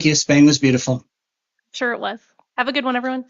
you. Spain was beautiful. Sure it was. Have a good one, everyone.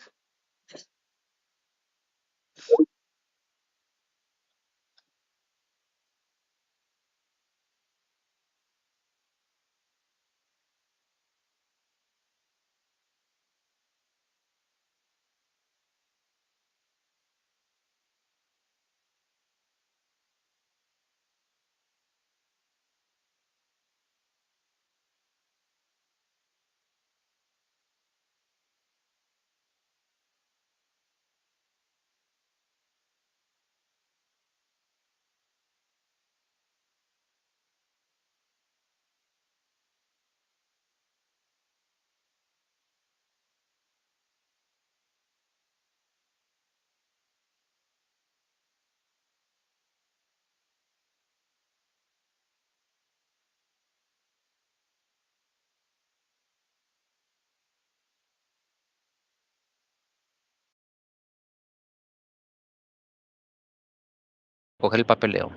Coge el papeleo.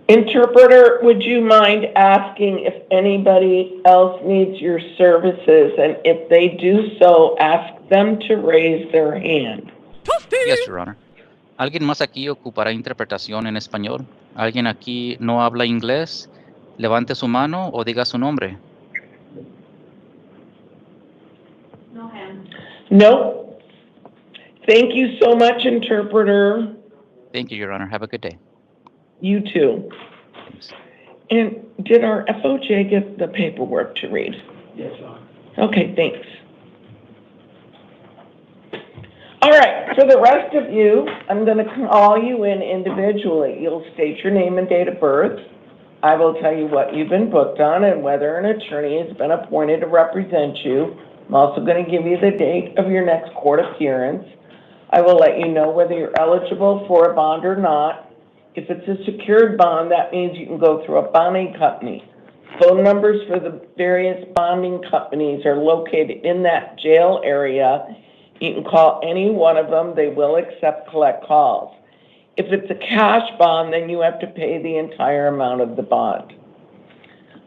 Interpreter, would you mind asking if anybody else needs your services, and if they do so, ask them to raise their hand. Yes, Your Honor. ¿Alguien más aquí ocupará interpretación en español? ¿Alguien aquí no habla inglés? Levante su mano o diga su nombre. No hands. No. Thank you so much, interpreter. Thank you, Your Honor. Have a good day. You too. Thanks. And did our FOJ get the paperwork to read? Yes, Your Honor. Okay, thanks. All right, for the rest of you, I'm going to call you in individually. You'll state your name and date of birth. I will tell you what you've been booked on and whether an attorney has been appointed to represent you. I'm also going to give you the date of your next court appearance. I will let you know whether you're eligible for a bond or not. If it's a secured bond, that means you can go through a bonding company. Phone numbers for the various bonding companies are located in that jail area. You can call any one of them. They will accept collect calls. If it's a cash bond, then you have to pay the entire amount of the bond.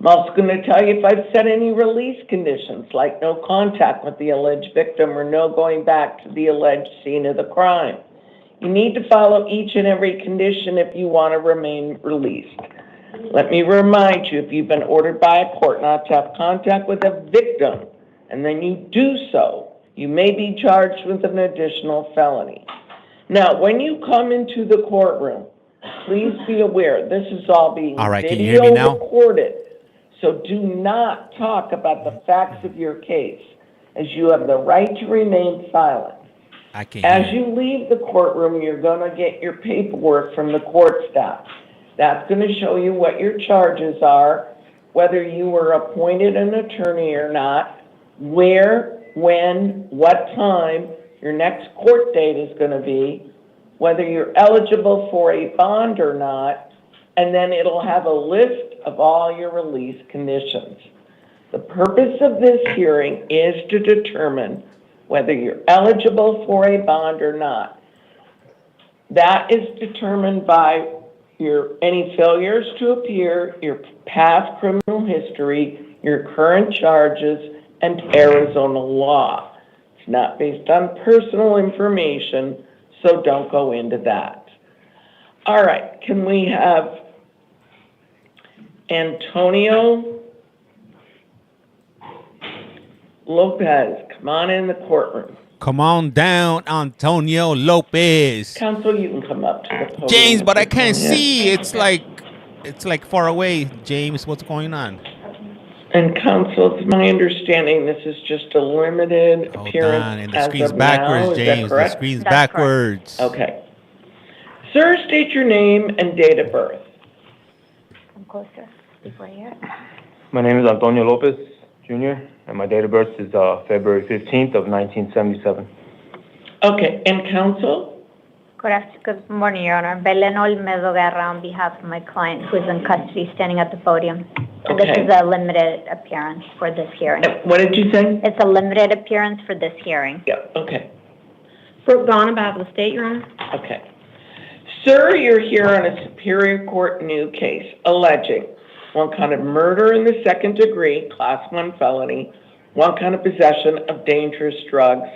I'm also going to tell you if I've set any release conditions, like no contact with the alleged victim or no going back to the alleged scene of the crime. You need to follow each and every condition if you want to remain released. Let me remind you, if you've been ordered by a court not to have contact with a victim, and then you do so, you may be charged with an additional felony. Now, when you come into the courtroom, please be aware this is all being video recorded. So do not talk about the facts of your case, as you have the right to remain silent. As you leave the courtroom, you're going to get your paperwork from the court staff. That's going to show you what your charges are, whether you were appointed an attorney or not, where, when, what time your next court date is going to be, whether you're eligible for a bond or not, and then it'll have a list of all your release conditions. The purpose of this hearing is to determine whether you're eligible for a bond or not. That is determined by any failures to appear, your past criminal history, your current charges, and Arizona law. It's not based on personal information, so don't go into that. All right, can we have Antonio Lopez come on in the courtroom? Come on down, Antonio Lopez. Counsel, you can come up to the podium. James, but I can't see. It's like far away. James, what's going on? And counsel, it's my understanding this is just a limited appearance. And the screen's backwards, James. The screen's backwards. Okay. Sir, state your name and date of birth. Come closer. Speak right here. My name is Antonio Lopez, Jr., and my date of birth is February 15th of 1977. Okay, and counsel? Good morning, Your Honor. Belen Olmedo Guerra on behalf of my client who is in custody standing at the podium. And Okay. this is a limited appearance for this hearing. What did you say? It's a limited appearance for this hearing. Yeah, okay. Brooke Dawn, on behalf of the state, Your Honor. Okay. Sir, you're here on a Superior Court new case alleging one count of murder in the second degree, class 1 felony, one count of possession of dangerous drugs.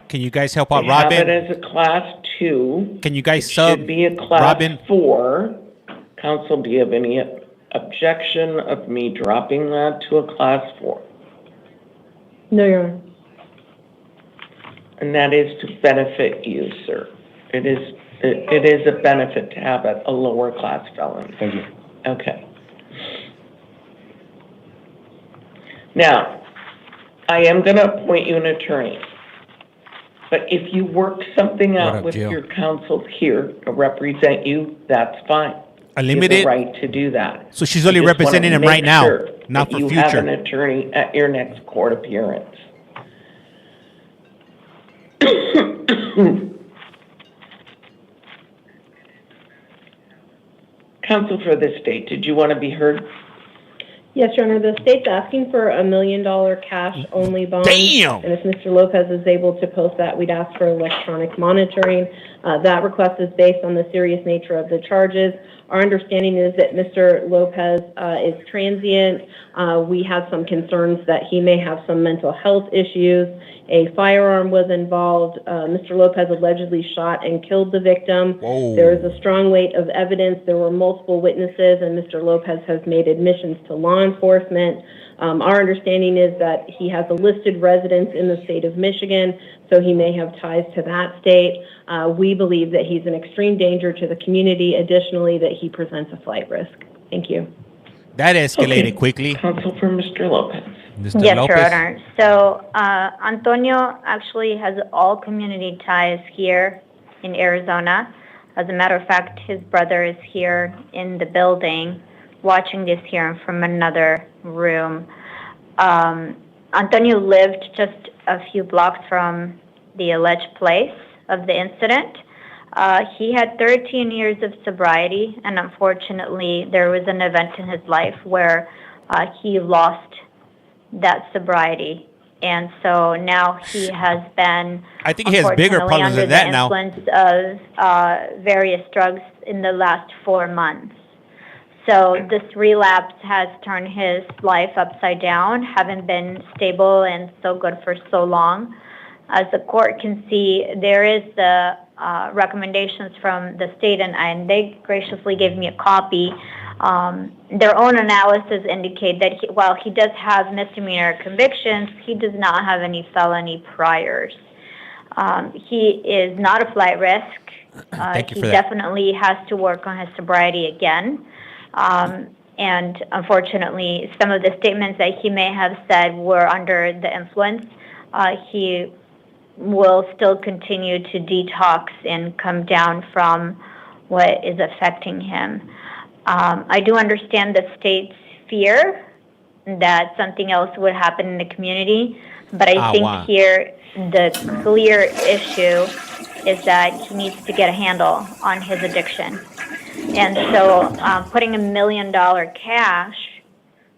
Can you guys help out We have Robin? it as a class 2. Can you guys It sub should be a class Robin? 4. Counsel, do you have any objection of me dropping that to a class 4? No, Your Honor. And that is to benefit you, sir. It is a benefit to have a lower class felony. Thank you. Okay. Now, I am going to appoint you an attorney. But if you work something out up, with Jill? your counsel here to represent you, that's fine. A You have limited? the right to do that. So she's I only just wanna representing him make right now, sure not that for you have an future. attorney at your next court appearance. Counsel for the state, did you want to be heard? Yes, Your Honor, the state's asking for $1 million cash-only bond. Damn! And if Mr. Lopez is able to post that, we'd ask for electronic monitoring. That request is based on the serious nature of the charges. Our understanding is that Mr. Lopez is transient. We have some concerns that he may have some mental health issues. A firearm was involved. Mr. Lopez allegedly shot and killed the victim. Whoa. There is a strong weight of evidence. There were multiple witnesses, and Mr. Lopez has made admissions to law enforcement. Our understanding is that he has a listed residence in the state of Michigan, so he may have ties to that state. We believe that he's an extreme danger to the community. Additionally, that he presents a flight risk. Thank you. That escalated Okay. quickly. Counsel for Mr. Lopez. Mr. Yes, Lopez? Your Honor. So Antonio actually has all community ties here in Arizona. As a matter of fact, his brother is here in the building watching this hearing from another room. Antonio lived just a few blocks from the alleged place of the incident. He had 13 years of sobriety, and unfortunately, there was an event in his life where he lost that sobriety. And so now he has been, I think he has bigger unfortunately, problems under than that now. the influence of various drugs in the last 4 months. So this relapse has turned his life upside down, having been stable and so good for so long. As the court can see, there is the recommendations from the state, and they graciously gave me a copy. Their own analysis indicate that while he does have misdemeanor convictions, he does not have any felony priors. He is not a flight risk. Thank you He for that. definitely has to work on his sobriety again. And unfortunately, some of the statements that he may have said were under the influence. He will still continue to detox and come down from what is affecting him. I do understand the state's fear that something else would happen in the community, but I think wow. here the clear issue is that he needs to get a handle on his addiction. And so putting $1 million cash,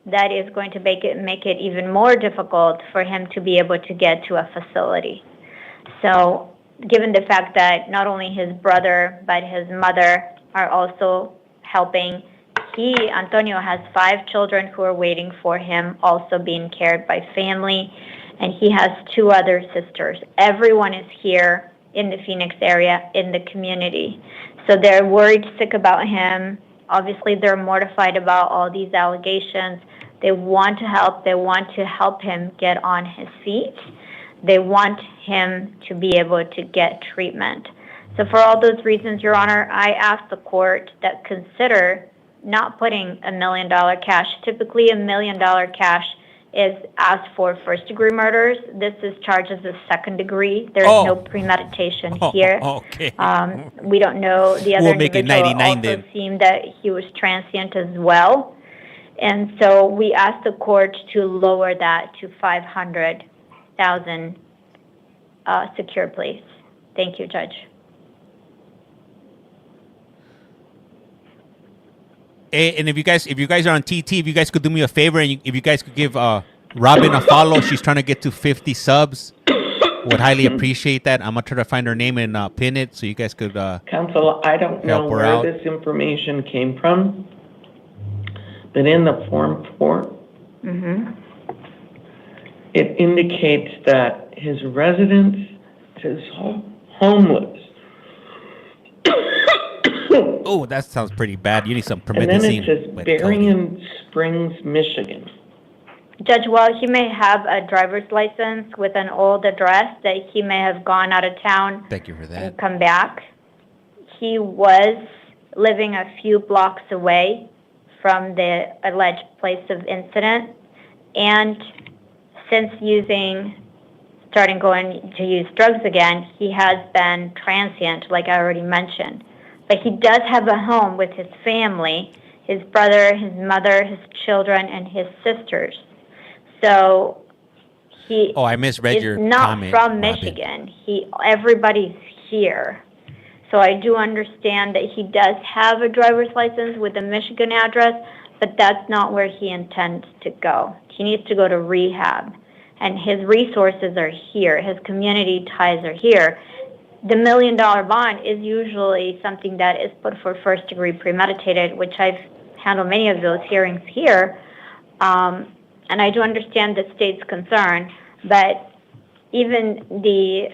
that is going to make it even more difficult for him to be able to get to a facility. So given the fact that not only his brother but his mother are also helping, Antonio has 5 children who are waiting for him, also being cared by family, and he has 2 other sisters. Everyone is here in the Phoenix area, in the community. So they're worried sick about him. Obviously, they're mortified about all these allegations. They want to help. They want to help him get on his feet. They want him to be able to get treatment. So for all those reasons, Your Honor, I ask the court that consider not putting $1 million cash. Typically, $1 million cash is asked for first-degree murders. This is charged as a second degree. There's no premeditation here. Okay. We don't know. The other We'll make it individual 99 also then. seemed that he was transient as well. And so we asked the court to lower that to $500,000 secure place. Thank you, Judge. And if you guys are on TT, if you guys could do me a favor and if you guys could give Robin a follow, she's trying to get to 50 subs. Would highly appreciate that. I'm gonna try to find her name and pin it so you guys could. Counsel, I don't know Help her where out. this information came from, but in the Form 4, it indicates that his residence is homeless. Oh, that sounds pretty bad. You need some And then promethazine. it says with Cody. Berrien Springs, Michigan. Judge, while he may have a driver's license with an old address that he may have gone out of town Thank you for that. and come back, he was living a few blocks away from the alleged place of incident. And since starting going to use drugs again, he has been transient, like I already mentioned. But he does have a home with his family, his brother, his mother, his children, and his sisters. So he Oh, I misread is your not comment. from Robin. Michigan. Everybody's here. So I do understand that he does have a driver's license with a Michigan address, but that's not where he intends to go. He needs to go to rehab. And his resources are here. His community ties are here. The $1 million bond is usually something that is put for first degree premeditated, which I've handled many of those hearings here. And I do understand the state's concern, but even the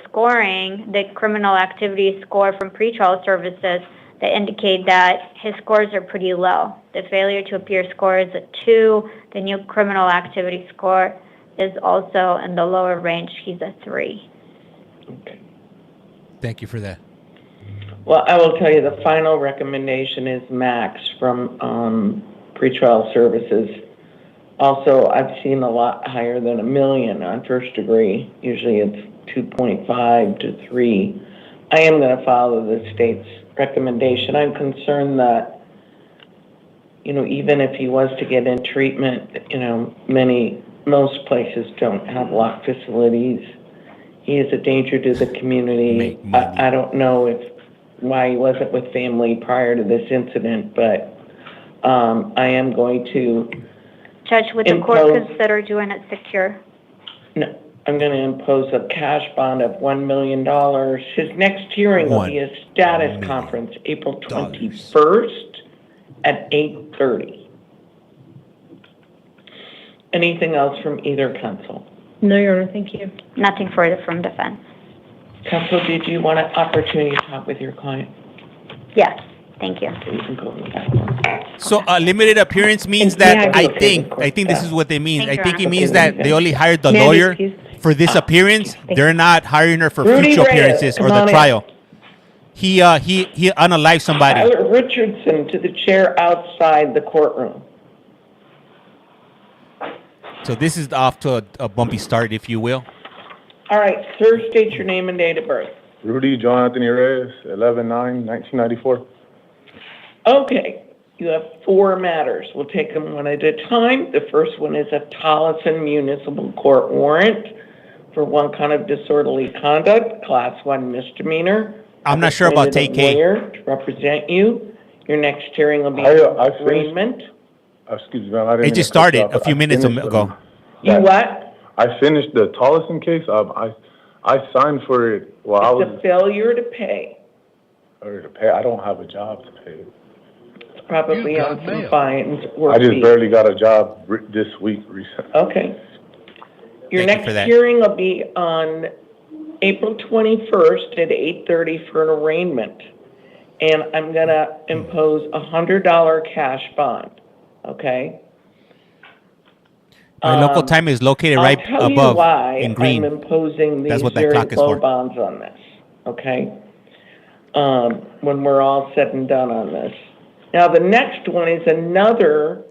scoring, the criminal activity score from pretrial services, that indicate that his scores are pretty low. The failure to appear score is a 2. The new criminal activity score is also in the lower range. He's a 3. Okay. Thank you for that. Well, I will tell you the final recommendation is max from pretrial services. Also, I've seen a lot higher than $1 million on first degree. Usually it's 2.5 to 3. I am going to follow the state's recommendation. I'm concerned that, even if he was to get in treatment, most places don't have locked facilities. He is a danger to the community. I don't know why he wasn't with family prior to this incident, but I am going to Judge, would the court consider doing it secure? No, I'm going to impose a cash bond of $1 million. His next hearing will be a status conference, April 21st at 8:30. Anything else from either counsel? No, Your Honor, thank you. Nothing further from defense. Counsel, did you want an opportunity to talk with your client? Yes, thank you. So you can go in the back room. So limited appearance means that I think this is what they mean. Thank I you, think it Your means that they only hired the May I lawyer excuse? for this appearance. They're not hiring her for Rudy future Reyes, appearances or come the on in. trial. He unalived somebody. Tyler Richardson to the chair outside the courtroom. So this is off to a bumpy start, if you will. All right, sir, state your name and date of birth. Rudy John Anthony Reyes, 11/9/1994. Okay, you have 4 matters. We'll take them one at a time. The first one is a Tolleson Municipal Court warrant for one count of disorderly conduct, Class 1 misdemeanor. I'm not sure about Appointed a TK. lawyer to represent you. Your next hearing will be I finished- arraignment. Excuse me, ma'am, I didn't It mean just to cut you started off, a but few I minutes finished, ago. You what? I finished the Tolleson case. I signed for it while I It's was a failure to pay. ready to pay. I don't have a job to pay. It's probably on some fines or I just fees. barely got a job this week recently. Okay. Your Thank you for next that. hearing will be on April 21st at 8:30 for an arraignment. And I'm going to impose a $100 cash bond, okay? My local time is located right I'll tell you above why in green. I'm imposing That's these what that very clock is low for. bonds on this, okay? When we're all said and done on this. Now, the next one is another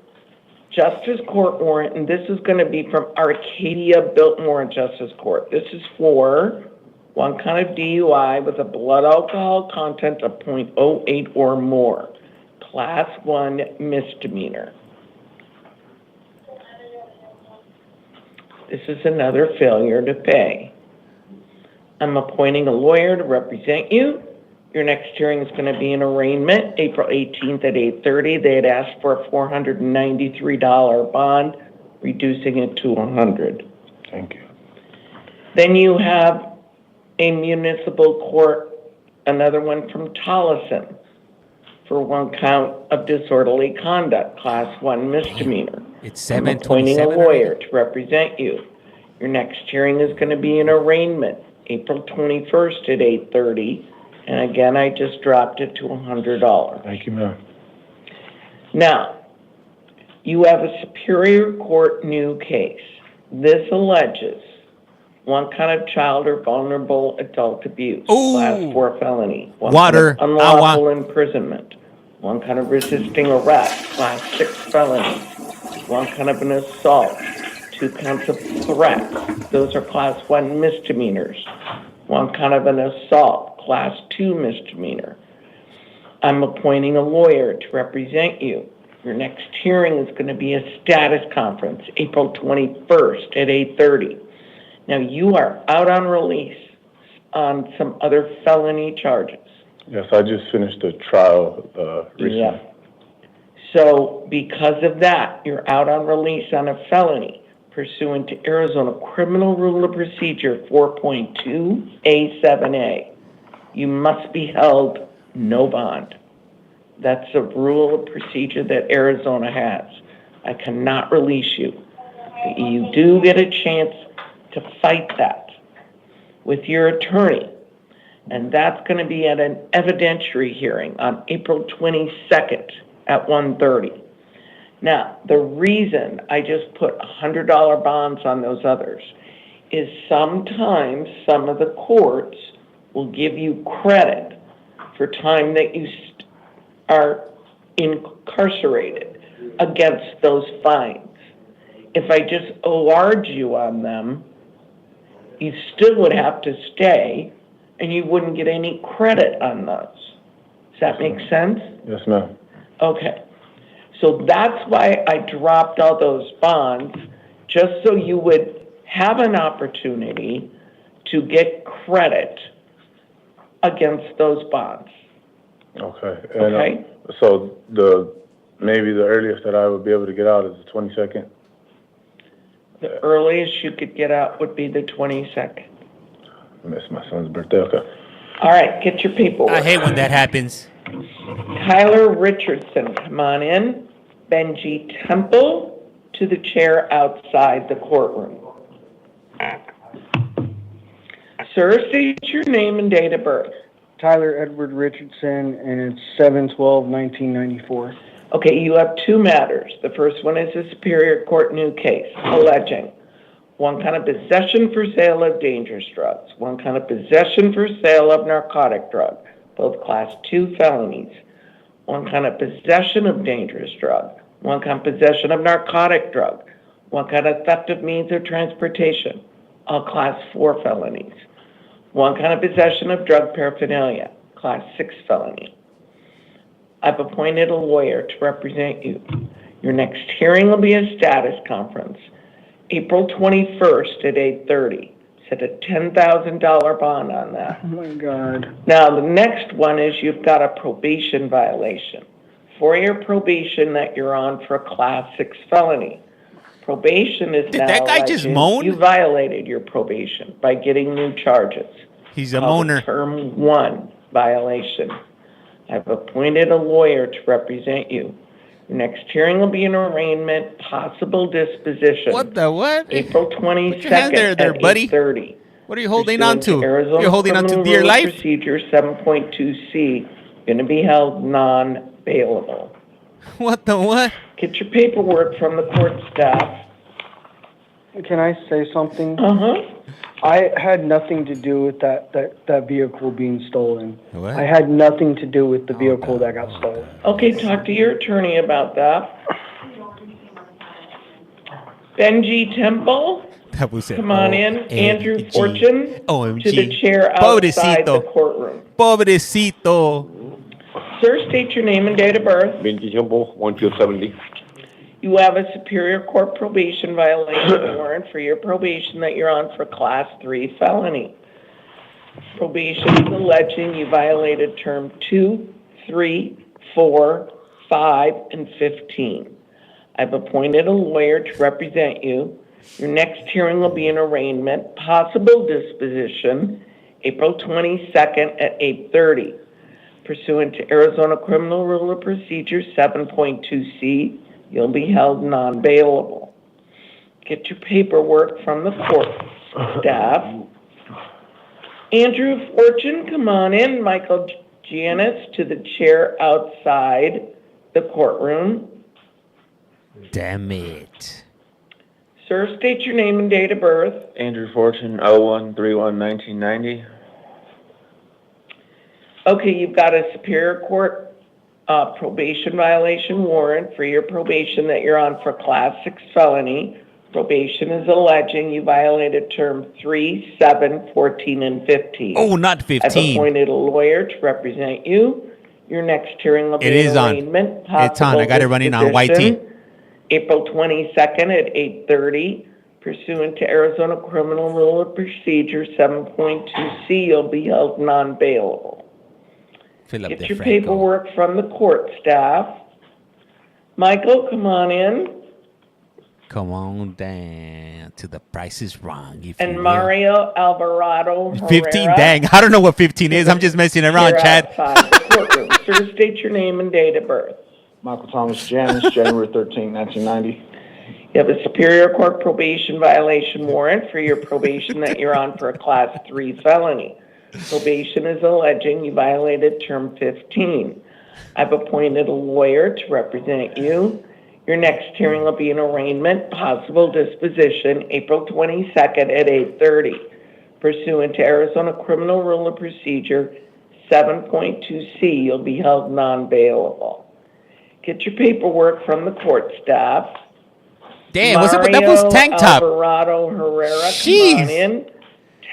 Justice Court warrant, and this is going to be from Arcadia Biltmore Justice Court. This is for one count of DUI with a blood alcohol content of .08 or more, Class 1 misdemeanor. This is another failure to pay. I'm appointing a lawyer to represent you. Your next hearing is going to be an arraignment, April 18th at 8:30. They had asked for a $493 bond, reducing it to $100. Thank you. Then you have a municipal court, another one from Tolleson, for 1 count of disorderly conduct, class 1 misdemeanor. It's I'm appointing a 7:27 lawyer already. to represent you. Your next hearing is going to be an arraignment, April 21st at 8:30. And again, I just dropped it to $100. Thank you, ma'am. Now, you have a Superior Court new case. This alleges 1 count of child or vulnerable adult abuse, Ooh. class 4 felony. 1 Water, count of unlawful imprisonment. 1 count of resisting arrest, class 6 felony. 1 count of an assault. 2 counts of threat. Those are class 1 misdemeanors. 1 count of an assault, class 2 misdemeanor. I'm appointing a lawyer to represent you. Your next hearing is going to be a status conference, April 21st at 8:30. Now, you are out on release on some other felony charges. Yes, I just finished a trial recently. Yeah. So because of that, you're out on release on a felony pursuant to Arizona Criminal Rule of Procedure 4.2A7A. You must be held no bond. That's a rule of procedure that Arizona has. I cannot release you. You do get a chance to fight that with your attorney, and that's going to be at an evidentiary hearing on April 22nd at 1:30. Now, the reason I just put $100 bonds on those others is sometimes some of the courts will give you credit for time that you are incarcerated against those fines. If I just OR'd you on them, you still would have to stay, and you wouldn't get any credit on those. Does that make sense? Yes, ma'am. Okay. So that's why I dropped all those bonds, just so you would have an opportunity to get credit against those bonds. Okay. And, Okay? So maybe the earliest that I would be able to get out is the 22nd? The earliest you could get out would be the 22nd. I missed my son's birthday. Okay. All right, get your paperwork. I hate when that happens. Tyler Richardson, come on in. Benji Temple to the chair outside the courtroom. Sir, state your name and date of birth. Tyler Edward Richardson, and it's 7/12/1994. Okay, you have 2 matters. The first one is a Superior Court new case alleging 1 count of possession for sale of dangerous drugs, 1 count of possession for sale of narcotic drug, both class 2 felonies, 1 count of possession of dangerous drug, 1 count of possession of narcotic drug, 1 count of theft of means of transportation, all class 4 felonies, 1 count of possession of drug paraphernalia, class 6 felony. I've appointed a lawyer to represent you. Your next hearing will be a status conference, April 21st at 8:30. Set a $10,000 bond on that. Oh my God. Now, the next one is you've got a probation violation. 4-year probation that you're on for a class 6 felony. Probation is Did now that guy just alleging moan? you violated your probation by getting new charges. He's a Called moaner. Term 1 violation. I've appointed a lawyer to represent you. Your next hearing will be an arraignment, possible disposition. What the what? April Put 22nd your hand there, at buddy. 8:30. What are you holding on to? Arizona You're holding on to Criminal dear Rule of life? Procedure 7.2C, going to be held non-bailable. What the what? Get your paperwork from the court staff. Can I say something? Uh-huh. I had nothing to do with that vehicle being stolen. What? I had nothing to do with the vehicle that got stolen. Okay, talk to your attorney about that. Benji Temple, That was it. come on in. Andrew OMG. Fortune, OMG. to the chair outside the Pobrecito. courtroom. Pobrecito. Sir, state your name and date of birth. Benji Temple, 1270. You have a Superior Court probation violation warrant for your probation that you're on for class 3 felony. Probation is alleging you violated term 2, 3, 4, 5, and 15. I've appointed a lawyer to represent you. Your next hearing will be an arraignment, possible disposition, April 22nd at 8:30. Pursuant to Arizona Criminal Rule of Procedure 7.2C, you'll be held non-bailable. Get your paperwork from the court staff. Andrew Fortune, come on in. Michael Giannis to the chair outside the courtroom. Damn it. Sir, state your name and date of birth. Andrew Fortune, 01/31/1990. Okay, you've got a Superior Court probation violation warrant for your probation that you're on for Class 6 felony. Probation is alleging you violated term 3, 7, 14, and 15. Oh, not I've 15. appointed a lawyer to represent you. Your next hearing will be It is an on. arraignment. It's on. I got it running on YT. disposition, April 22nd at 8:30. Pursuant to Arizona Criminal Rule of Procedure 7.2C, you'll be held non-bailable. Fill up Get the your Franco. paperwork from the court staff. Michael, come on in. Come on down to the Price is Wrong. If And you will. Mario Alvarado Herrera. 15, dang. I don't know what 15 is. I'm just messing around, Here Chad. outside the courtroom. Sir, state your name and date of birth. Michael Thomas Janus, January 13, 1990. You have a Superior Court probation violation warrant for your probation that you're on for a Class 3 felony. Probation is alleging you violated term 15. I've appointed a lawyer to represent you. Your next hearing will be an arraignment, possible disposition, April 22nd at 8:30. Pursuant to Arizona Criminal Rule of Procedure 7.2C, you'll be held non-bailable. Get your paperwork from the court staff. Damn, what's up with that was tank top? Alvarado Herrera, come on Jeez. in.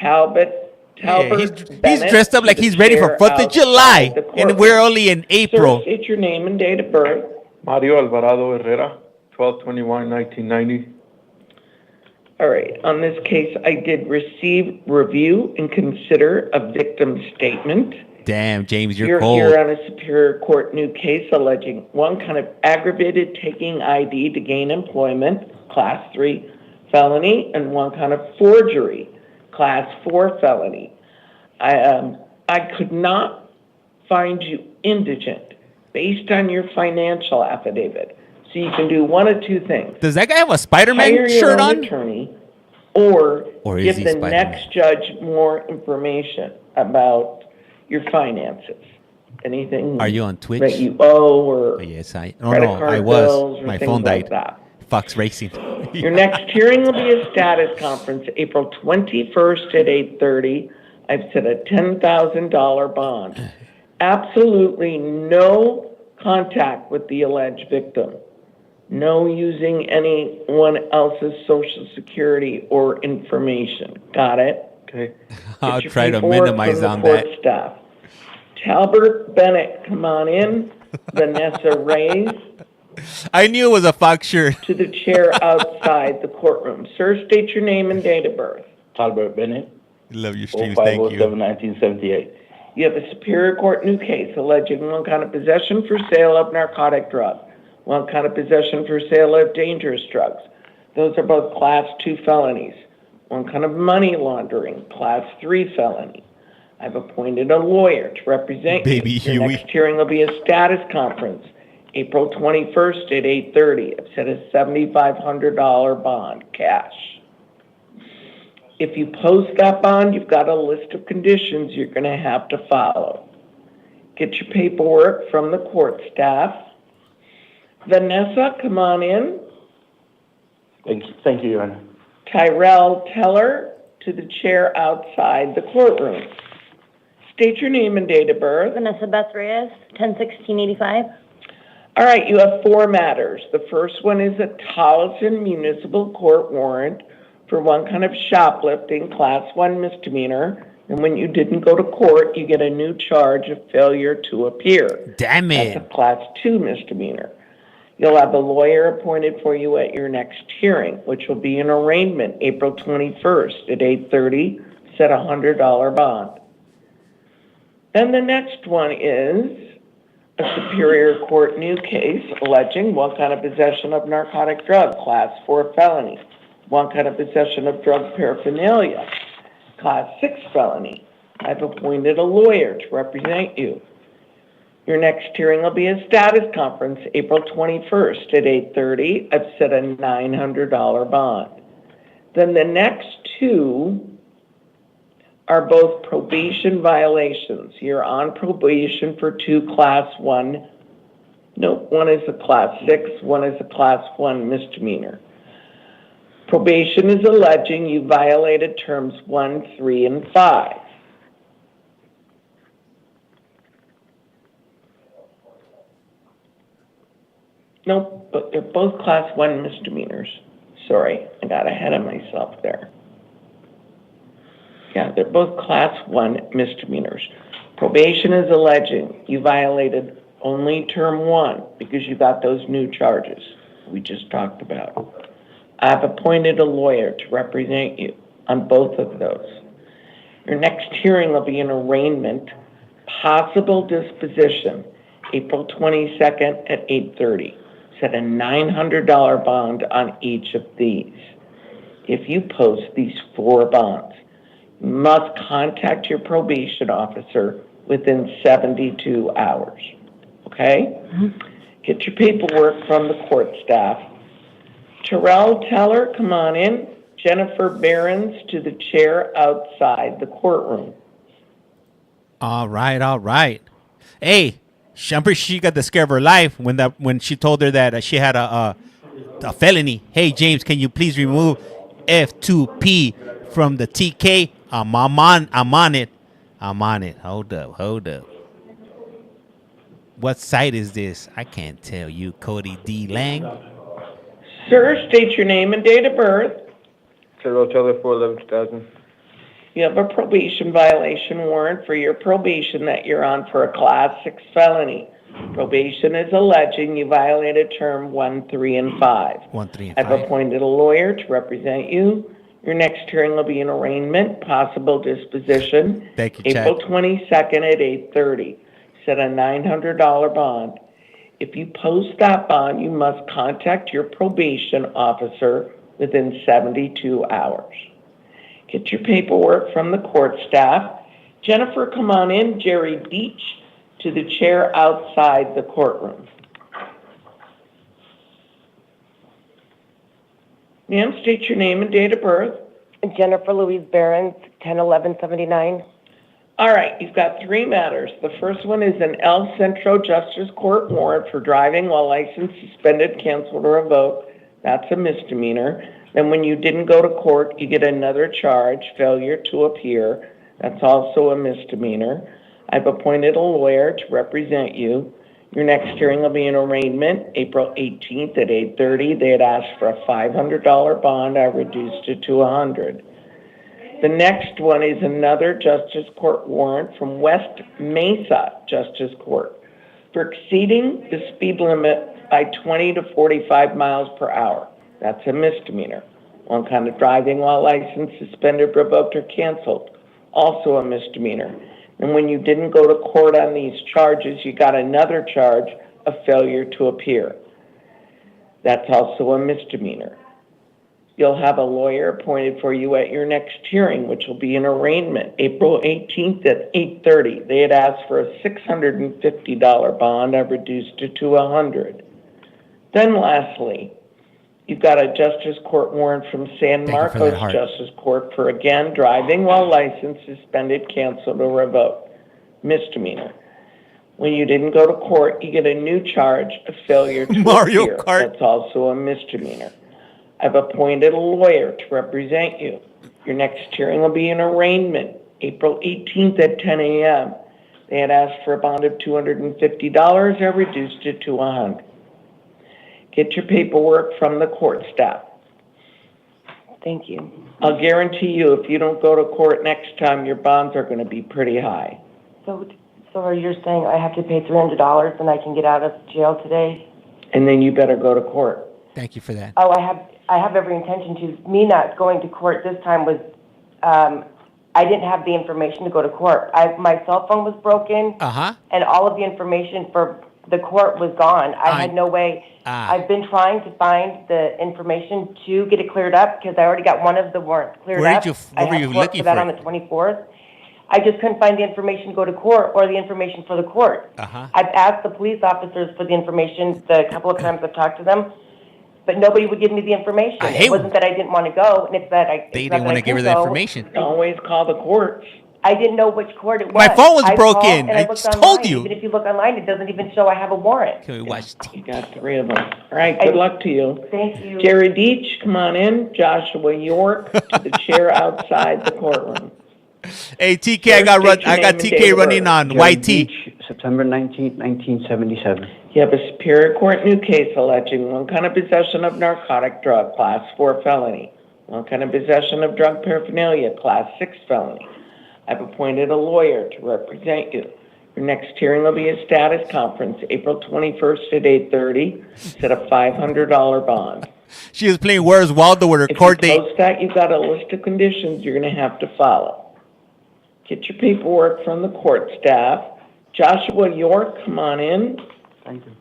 Talbot Yeah, he's Bennett dressed up like to he's the ready for chair 4th of July, outside the and courtroom. we're only in Sir, April. state your name and date of birth. Mario Alvarado Herrera, 12/21/1990. All right, on this case, I did receive, review, and consider a victim statement. Damn, James, you're You're cold. here on a Superior Court new case alleging one kind of aggravated taking ID to gain employment, Class 3 felony, and one kind of forgery, Class 4 felony. I could not find you indigent based on your financial affidavit. So you can do one of two things. Does that guy have a Spider-Man Hire your shirt own on? attorney, or Or is give he the Spider-Man? next judge more information about your finances. Anything Are you on Twitch? that you owe, or Oh, yes, I. Oh credit no, card I bills, was. or My things phone like died. that. Fox Racing. Your next hearing will be a status conference, April 21st at 8:30. I've set a $10,000 bond. Absolutely no contact with the alleged victim. No using anyone else's social security or information. Got it? Okay. I'll Get your try to paperwork minimize from on the court that. staff. Talbert Bennett, come on in. Vanessa Reyes I knew it was a Fox shirt. to the chair outside the courtroom. Sir, state your name and date of birth. Talbert Bennett, Love your streams, thank you. 05/07/1978. You have a Superior Court new case alleging one kind of possession for sale of narcotic drug, one kind of possession for sale of dangerous drugs. Those are both Class 2 felonies. One kind of money laundering, Class 3 felony. I've appointed a lawyer to represent Baby you. Your Huey. next hearing will be a status conference, April 21st at 8:30. I've set a $7,500 bond, cash. If you post that bond, you've got a list of conditions you're going to have to follow. Get your paperwork from the court staff. Vanessa, come on in. Thank you, Your Honor. Tyrell Teller to the chair outside the courtroom. State your name and date of birth. Vanessa Beth Reyes, 10/16/85. All right, you have 4 matters. The first one is a Tolleson Municipal Court warrant for one kind of shoplifting, Class 1 misdemeanor. And when you didn't go to court, you get a new charge of failure to appear. Damn That's it. a Class 2 misdemeanor. You'll have a lawyer appointed for you at your next hearing, which will be an arraignment, April 21st at 8:30. Set a $100 bond. Then the next one is a Superior Court new case alleging one kind of possession of narcotic drug, Class 4 felony. One count of possession of drug paraphernalia, Class 6 felony. I've appointed a lawyer to represent you. Your next hearing will be a status conference, April 21st at 8:30. I've set a $900 bond. Then the next two are both probation violations. You're on probation for two Class 1. No, one is a Class 6, one is a Class 1 misdemeanor. Probation is alleging you violated terms 1, 3, and 5. Nope, but they're both Class 1 misdemeanors. Sorry, I got ahead of myself there. Yeah, they're both Class 1 misdemeanors. Probation is alleging you violated only term 1 because you got those new charges we just talked about. I've appointed a lawyer to represent you on both of those. Your next hearing will be an arraignment, possible disposition, April 22nd at 8:30. Set a $900 bond on each of these. If you post these 4 bonds, you must contact your probation officer within 72 hours. Okay? Get your paperwork from the court staff. Terrell Teller, come on in. Jennifer Behrens to the chair outside the courtroom. All right. Hey, remember she got the scare of her life when she told her that she had a felony. Hey, James, can you please remove F2P from the TK? I'm on it. Hold up. What site is this? I can't tell you, Cody D. Lang. Sir, state your name and date of birth. Terrell Teller, 4/11/2000. You have a probation violation warrant for your probation that you're on for a Class 6 felony. Probation is alleging you violated term 1, 3, and 5. 1, 3, and 5. I've appointed a lawyer to represent you. Your next hearing will be an arraignment, possible disposition, Thank you, April Chad. 22nd at 8:30. Set a $900 bond. If you post that bond, you must contact your probation officer within 72 hours. Get your paperwork from the court staff. Jennifer, come on in. Jerry Beach to the chair outside the courtroom. Ma'am, state your name and date of birth. Jennifer Louise Behrens, 10/11/79. All right, you've got 3 matters. The first one is an El Centro Justice Court warrant for driving while license suspended, canceled, or revoked. That's a misdemeanor. Then when you didn't go to court, you get another charge, failure to appear. That's also a misdemeanor. I've appointed a lawyer to represent you. Your next hearing will be an arraignment, April 18th at 8:30. They had asked for a $500 bond. I reduced it to $100. The next one is another Justice Court warrant from West Mesa Justice Court for exceeding the speed limit by 20 to 45 miles per hour. That's a misdemeanor. One kind of driving while license suspended, revoked, or canceled. Also a misdemeanor. And when you didn't go to court on these charges, you got another charge of failure to appear. That's also a misdemeanor. You'll have a lawyer appointed for you at your next hearing, which will be an arraignment, April 18th at 8:30. They had asked for a $650 bond. I've reduced it to $100. Then lastly, you've got a Justice Court warrant from San Marcos Justice Court for, again, driving while license suspended, canceled, or revoked. Misdemeanor. When you didn't go to court, you get a new charge of failure to Mario appear. Kart. That's also a misdemeanor. I've appointed a lawyer to represent you. Your next hearing will be an arraignment, April 18th at 10 a.m. They had asked for a bond of $250. I reduced it to $100. Get your paperwork from the court staff. Thank you. I'll guarantee you, if you don't go to court next time, your bonds are going to be pretty high. So you're saying I have to pay $300 and I can get out of jail today? And then you better go to court. Thank you for that. Oh, I have every intention to. Me not going to court this time was, I didn't have the information to go to court. My cell phone was broken. Uh-huh. And all of the information for the court was gone. I had no way. Ah. I've been trying to find the information to get it cleared up because I already got one of the warrants cleared Where up. did you? What were you looking for that for? on the 24th. I just couldn't find the information to go to court or the information for the court. Uh-huh. I've asked the police officers for the information the couple of times I've talked to them, but nobody would give me the information. It wasn't that I didn't want to go, and it's that they didn't want to give her the information. Always call the courts. I didn't know which court it was. My phone was I broken. called and I looked just online. told you. Even if you look online, it doesn't even show I have a warrant. Can we watch? You got 3 of them. All right, good luck to you. Thank you. Jerry Deach, come on in. Joshua York to the chair outside the courtroom. Hey, TK, I got TK running on YT. September 19th, 1977. You have a Superior Court new case alleging one kind of possession of narcotic drug, class 4 felony. One kind of possession of drug paraphernalia, class 6 felony. I've appointed a lawyer to represent you. Your next hearing will be a status conference, April 21st at 8:30. Set a $500 bond. She was playing Where's Waldo with her court date. If you post that, you've got a list of conditions you're going to have to follow. Get your paperwork from the court staff. Joshua York, come on in. Thank you.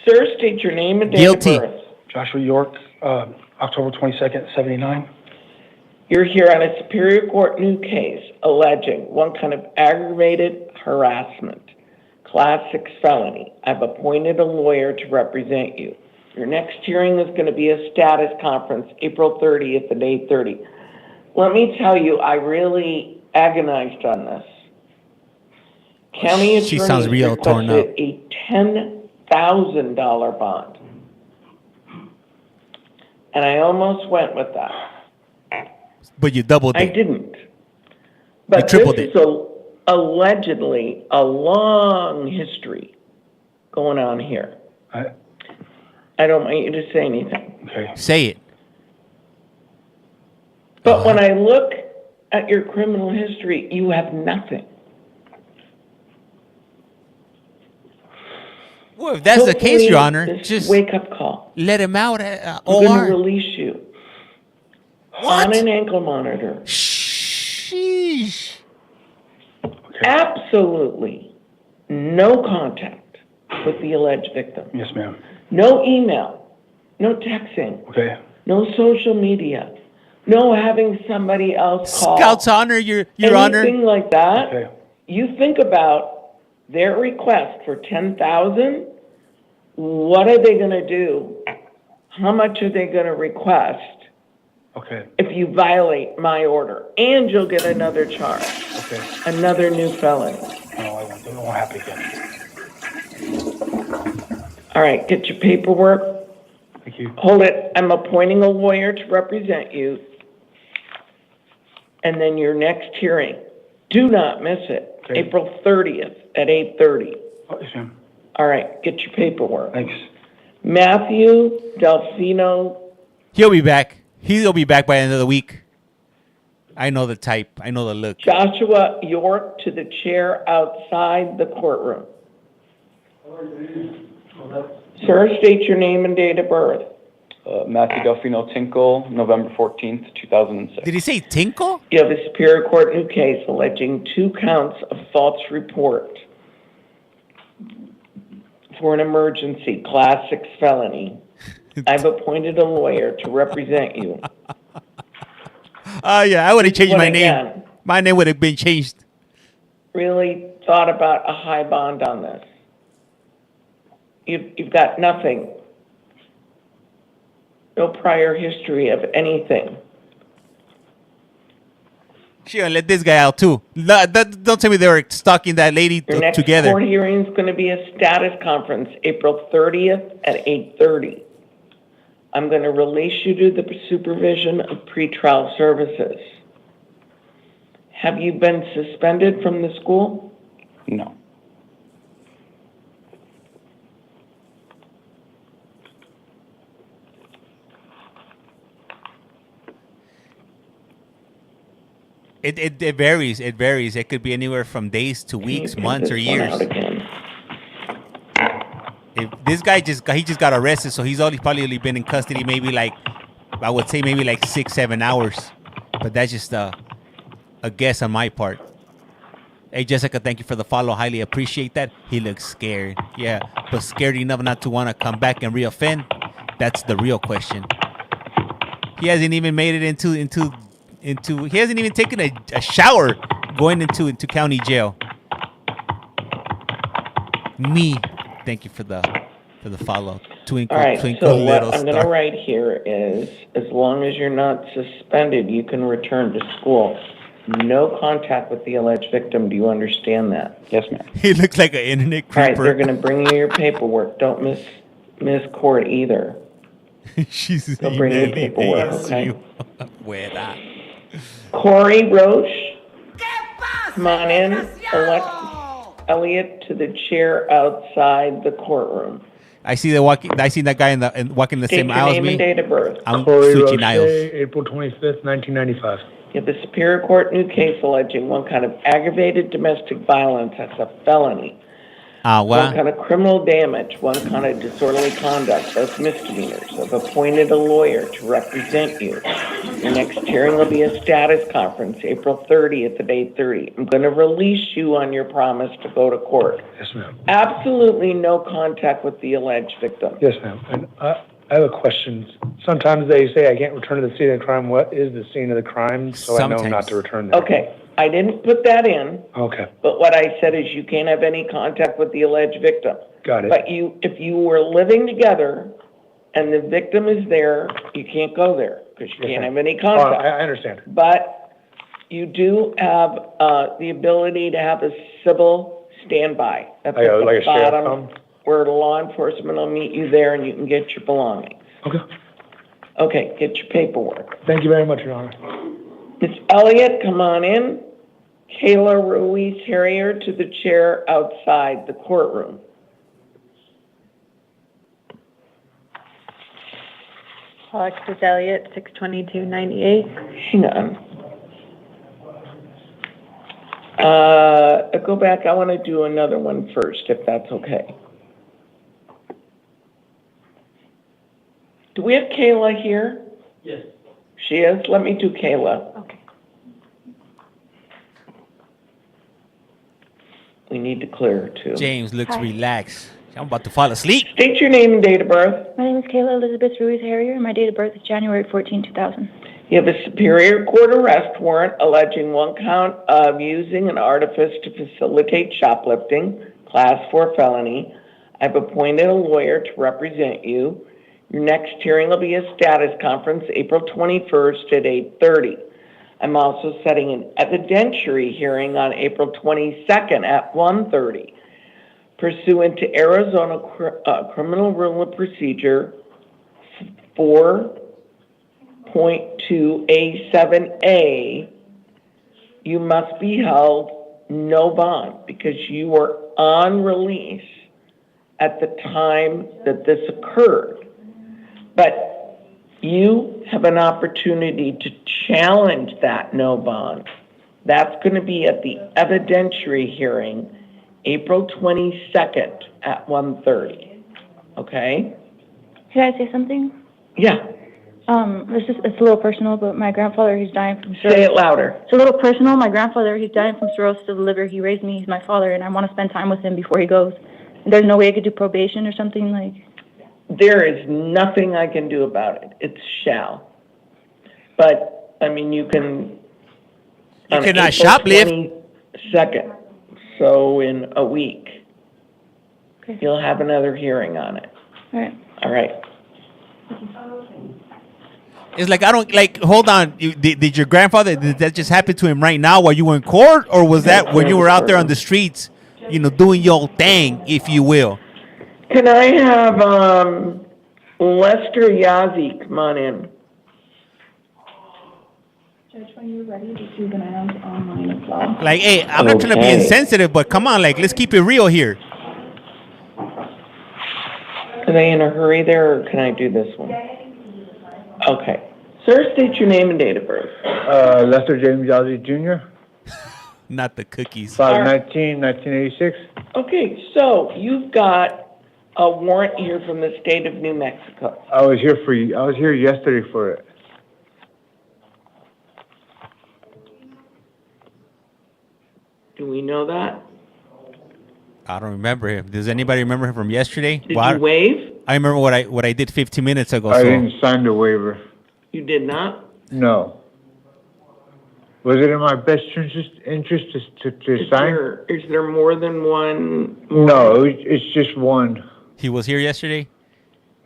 Sir, state your name and date of birth. Joshua York, October 22nd, 79. You're here on a Superior Court new case alleging one kind of aggravated harassment, class 6 felony. I've appointed a lawyer to represent you. Your next hearing is going to be a status conference, April 30th at 8:30. Let me tell you, I really agonized on this. County She attorney sounds real torn up. requested a $10,000 bond. And I almost went with that. But you doubled I it. didn't. But tripled this is allegedly a long history going on here. I don't want you to say anything. Okay. Say it. But when I look at your criminal history, you have nothing. Well, if that's the case, Your Honor, This just wake-up call. let him out. I'm going to OR. release you What? on an ankle monitor. Sheesh. Absolutely no contact with the alleged victim. Yes, ma'am. No email, no texting, Okay. no social media, no having somebody else call. Scout's Honor, Your Honor. Anything like that. Okay. You think about their request for $10,000. What are they going to do? How much are they going to request Okay. if you violate my order? And you'll get another charge, Okay. another new felony. No, I won't. It won't happen again. All right, get your paperwork. Thank you. Hold it. I'm appointing a lawyer to represent you. And then your next hearing. Do not miss it. Okay. April 30th at 8:30. Oh, yes, ma'am. All right, get your paperwork. Thanks. Matthew Delfino. He'll be back. He'll be back by the end of the week. I know the type. I know the look. Joshua York to the chair outside the courtroom. Sir, state your name and date of birth. Matthew Delfino Tinkle, November 14th, 2006. Did he say Tinkle? You have a Superior Court new case alleging 2 counts of false report for an emergency, class 6 felony. I've appointed a lawyer to represent you. Yeah, I would have changed my name. Again, My name would have been changed. really thought about a high bond on this. You've got nothing. No prior history of anything. She gonna let this guy out too. Don't tell me they were stalking that lady Your next together. court hearing is going to be a status conference, April 30th at 8:30. I'm going to release you to the supervision of pretrial services. Have you been suspended from the school? No. It varies. It varies. It could be anywhere from days to weeks, months, or years. If this guy just got arrested, so he's probably been in custody maybe like, I would say maybe like 6-7 hours. But that's just a guess on my part. Hey, Jessica, thank you for the follow. Highly appreciate that. He looks scared. Yeah, but scared enough not to want to come back and reoffend? That's the real question. He hasn't even made it into he hasn't even taken a shower going into county jail. Me. Thank you for the follow. Twinkle, All right, twinkle, so what little I'm star. gonna write here is, as long as you're not suspended, you can return to school. No contact with the alleged victim. Do you understand that? Yes, ma'am. He looks like an internet All right, creeper. they're gonna bring you your paperwork. Don't miss court either. She's They'll bring you emailing paperwork, ASU. okay? Fuera. Corey Roche, come on in. Alexis Elliott to the chair outside the courtroom. I see that guy walking the State same your aisle as name me. and date of birth. I'm Corey switching Roche, aisles. April 25th, 1995. You have a Superior Court new case alleging one kind of aggravated domestic violence, that's a felony. One What? kind of criminal damage, one kind of disorderly conduct, that's misdemeanors. I've appointed a lawyer to represent you. Your next hearing will be a status conference, April 30th at 8:30. I'm going to release you on your promise to go to court. Yes, ma'am. Absolutely no contact with the alleged victim. Yes, ma'am. And I have a question. Sometimes they say I can't return to the scene of the crime. What is the scene of the crime? So I know not to return there. Okay, I didn't put that in. Okay. But what I said is you can't have any contact with the alleged victim. Got it. But if you were living together and the victim is there, you can't go there because you can't have any contact. I understand. But you do have the ability to have a civil standby. That's at like the a sheriff bottom where law enforcement will meet you there and you can get your belongings. Okay. Okay, get your paperwork. Thank you very much, Your Honor. Ms. Elliott, come on in. Kayla Ruiz Harrier to the chair outside the courtroom. Alexis Elliott, 62298. Hang on. Go back. I want to do another one first, if that's okay. Do we have Kayla here? Yes. She is? Let me do Kayla. Okay. We need to clear her too. James looks relaxed. I'm about to fall asleep. State your name and date of birth. My name is Kayla Elizabeth Ruiz Harrier, and my date of birth is January 14, 2000. You have a Superior Court arrest warrant alleging one count of using an artifice to facilitate shoplifting, Class 4 felony. I've appointed a lawyer to represent you. Your next hearing will be a status conference, April 21st at 8:30. I'm also setting an evidentiary hearing on April 22nd at 1:30. Pursuant to Arizona Criminal Rule of Procedure 4.2A7A, you must be held no bond because you were on release at the time that this occurred. But you have an opportunity to challenge that no bond. That's going to be at the evidentiary hearing, April 22nd at 1:30. Okay? Can I say something? Yeah. It's a little personal, but my grandfather, he's dying from cirrhosis. Say it louder. It's a little personal. My grandfather, he's dying from cirrhosis of the liver. He raised me. He's my father, and I want to spend time with him before he goes. There's no way I could do probation or something like. There is nothing I can do about it. It's shall. But, I mean, you can... You cannot shoplift. 22nd, so in a week, you'll have another hearing on it. All right. All right. It's like, I don't, like, hold on. Did your grandfather, did that just happen to him right now while you were in court? Or was that when you were out there on the streets, doing your thing, if you will? Can I have Lester Yazzie come on in? Judge, when you're ready, the Juveniles online as well. Like, hey, I'm not trying to be insensitive, but come on, like, let's keep it real here. Are they in a hurry there, or can I do this one? Okay. Sir, state your name and date of birth. Lester James Yazzie Jr. Not the cookies. 5/19/1986. Okay, so you've got a warrant here from the state of New Mexico. I was here yesterday for it. Do we know that? I don't remember him. Does anybody remember him from yesterday? Did you waive? I remember what I did 15 minutes ago. I didn't sign the waiver. You did not? No. Was it in my best interest to sign? Is there more than one? No, it's just one. He was here yesterday?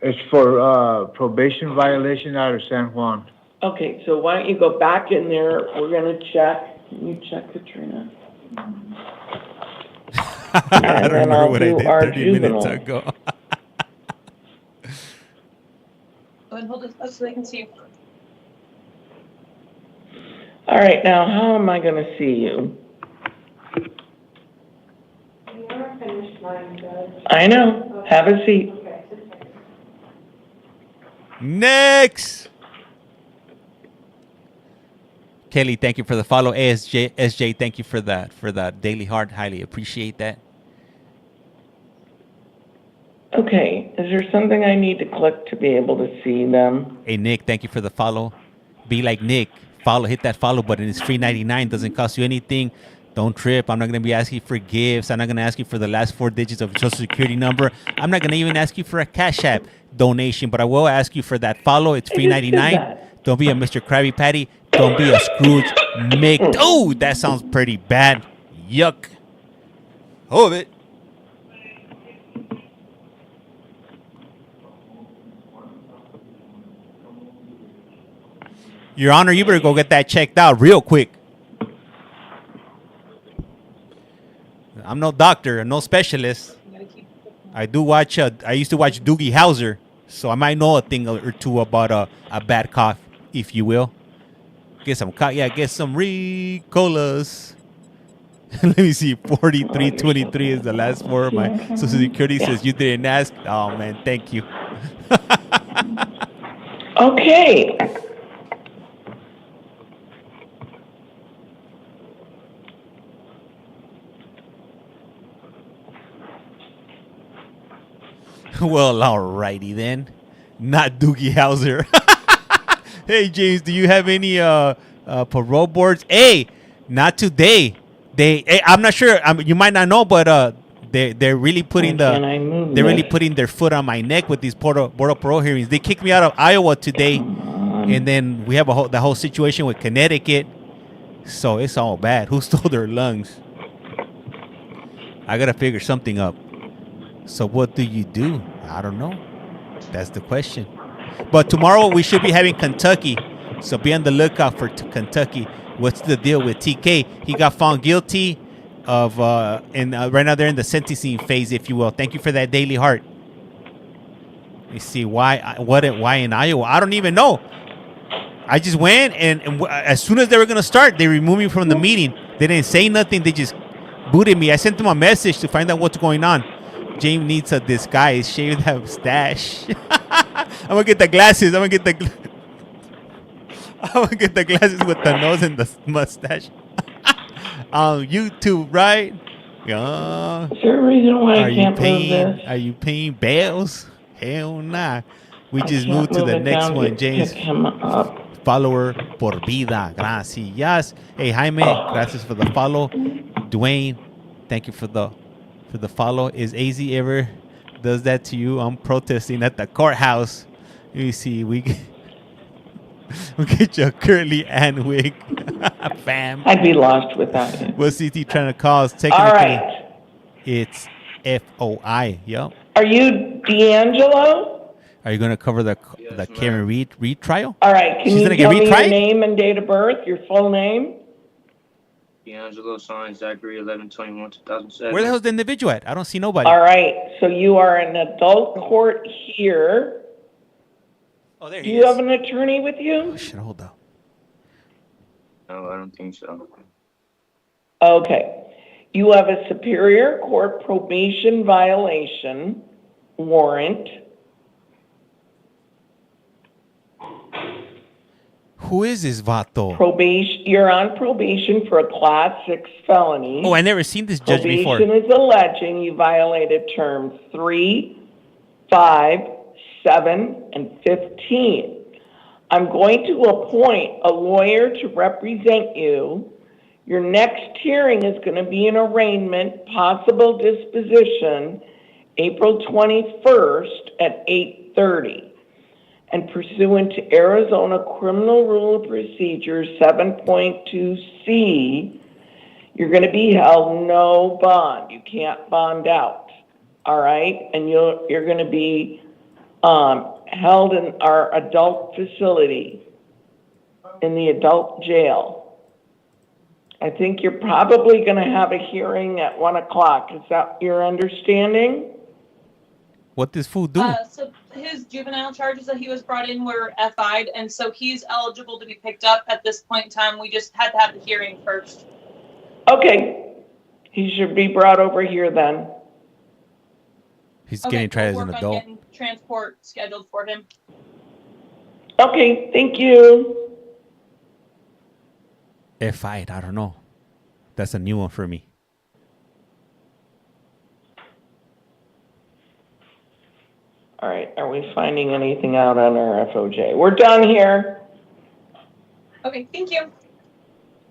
It's for probation violation out of San Juan. Okay, so why don't you go back in there? We're going to check. Can you check, Katrina? I don't remember what I did 30 minutes ago. Go ahead and hold it up so they can see you. All right, now how am I going to see you? I know. Have a seat. Next. Kelly, thank you for the follow. SJ, thank you for that daily heart. Highly appreciate that. Okay, is there something I need to click to be able to see them? Hey, Nick, thank you for the follow. Be like Nick. Hit that follow button. It's free 99. Doesn't cost you anything. Don't trip. I'm not going to be asking for gifts. I'm not going to ask you for the last 4 digits of your social security number. I'm not going to even ask you for a Cash App donation, but I will ask you for that follow. It's free 99. Don't be a Mr. Krabby Patty. Don't be a Scrooge McDuck. Oh, that sounds pretty bad. Yuck. Hold it. Your Honor, you better go get that checked out real quick. I'm no doctor, no specialist. I do watch. I used to watch Doogie Howser, so I might know a thing or two about a bad cough, if you will. Get some get some Ricolas. Let me see. 4323 is the last 4 of my social security. Says you didn't ask. Oh man, thank you. Okay. Well, alrighty then. Not Doogie Howser. Hey, James, do you have any parole boards? Hey, not today. I'm not sure. You might not know, but they're really putting putting their foot on my neck with these board of parole hearings. They kicked me out of Iowa today, and then we have the whole situation with Connecticut. So it's all bad. Who stole their lungs? I gotta figure something up. So what do you do? I don't know. That's the question. But tomorrow we should be having Kentucky. So be on the lookout for Kentucky. What's the deal with TK? He got found guilty of, right now they're in the sentencing phase, if you will. Thank you for that daily heart. You see why in Iowa? I don't even know. I just went and as soon as they were going to start, they removed me from the meeting. They didn't say nothing. They just booted me. I sent them a message to find out what's going on. James needs a disguise. Shave that mustache. I'm gonna get the glasses. I'm gonna get the glasses with the nose and the mustache. On YouTube, right? Yeah. Is there a reason why I can't move this? Are you paying bills? Hell nah. We just moved to the next one, James. Pick him up. Follower por vida. Gracias. Hey, Jaime. Gracias for the follow. Dwayne, thank you for the follow. Is AZ ever does that to you? I'm protesting at the courthouse. Let me see. We get your curly and wig. Fam. I'd be lost without it. What's CT trying to cause? Technically, all right. It's FOI. Yep. Are you D'Angelo? Are you going to cover the Karen Reed trial? All right. Can you tell me your name and date of birth, your full name? D'Angelo, signed Zachary 11/21/2007. Where the hell's the individual at? I don't see nobody. All right. So you are in adult court here. Oh, there he is. Do you have an attorney with you? Oh, shit, hold on. No, I don't think so. Okay. You have a Superior Court probation violation warrant. Who is this vato? Probation. You're on probation for a Class 6 felony. Oh, I never seen this judge before. Probation is alleging you violated terms 3, 5, 7, and 15. I'm going to appoint a lawyer to represent you. Your next hearing is going to be an arraignment, possible disposition, April 21st at 8:30. And pursuant to Arizona Criminal Rule of Procedure 7.2C, you're going to be held no bond. You can't bond out. All right? And you're going to be held in our adult facility, in the adult jail. I think you're probably going to have a hearing at 1 o'clock. Is that your understanding? What does food do? So his juvenile charges that he was brought in were FI'd, and so he's eligible to be picked up at this point in time. We just had to have the hearing first. Okay. He should be brought over here then. He's getting tried as an adult. Getting transport scheduled for him. Okay, thank you. I don't know. That's a new one for me. All right, are we finding anything out on our FOJ? We're done here. Okay, thank you.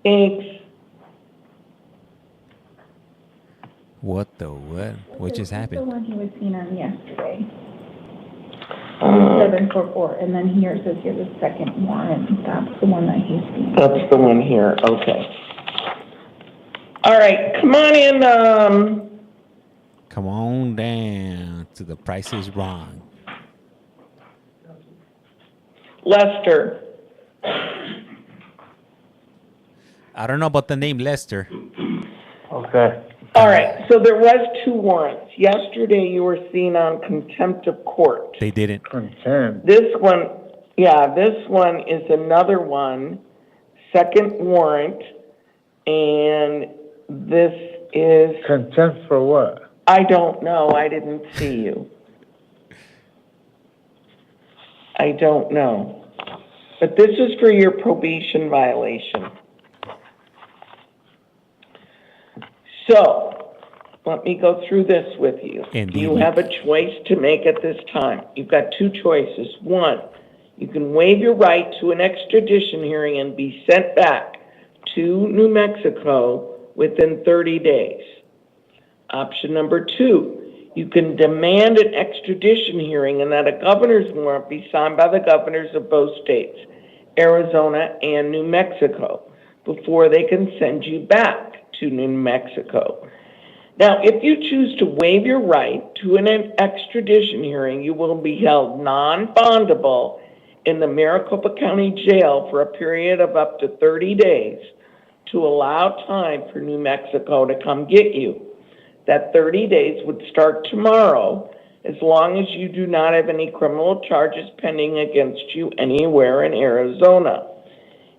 Thanks. What the what? What just happened? The one he was seen on yesterday. 744, and then here it says here the second warrant. That's the one that he's seen. That's the one here. Okay. All right, come on in. Come on down to the Price is Wrong. Lester. I don't know about the name Lester. Okay. All right, so there was 2 warrants. Yesterday you were seen on contempt of court. They didn't. Contempt. This one, this one is another one, second warrant, and this is... Contempt for what? I don't know. I didn't see you. I don't know. But this is for your probation violation. So, let me go through this with you. Indeed. You have a choice to make at this time. You've got 2 choices. One, you can waive your right to an extradition hearing and be sent back to New Mexico within 30 days. Option number 2, you can demand an extradition hearing and that a governor's warrant be signed by the governors of both states, Arizona and New Mexico, before they can send you back to New Mexico. Now, if you choose to waive your right to an extradition hearing, you will be held non-bondable in the Maricopa County Jail for a period of up to 30 days to allow time for New Mexico to come get you. That 30 days would start tomorrow as long as you do not have any criminal charges pending against you anywhere in Arizona.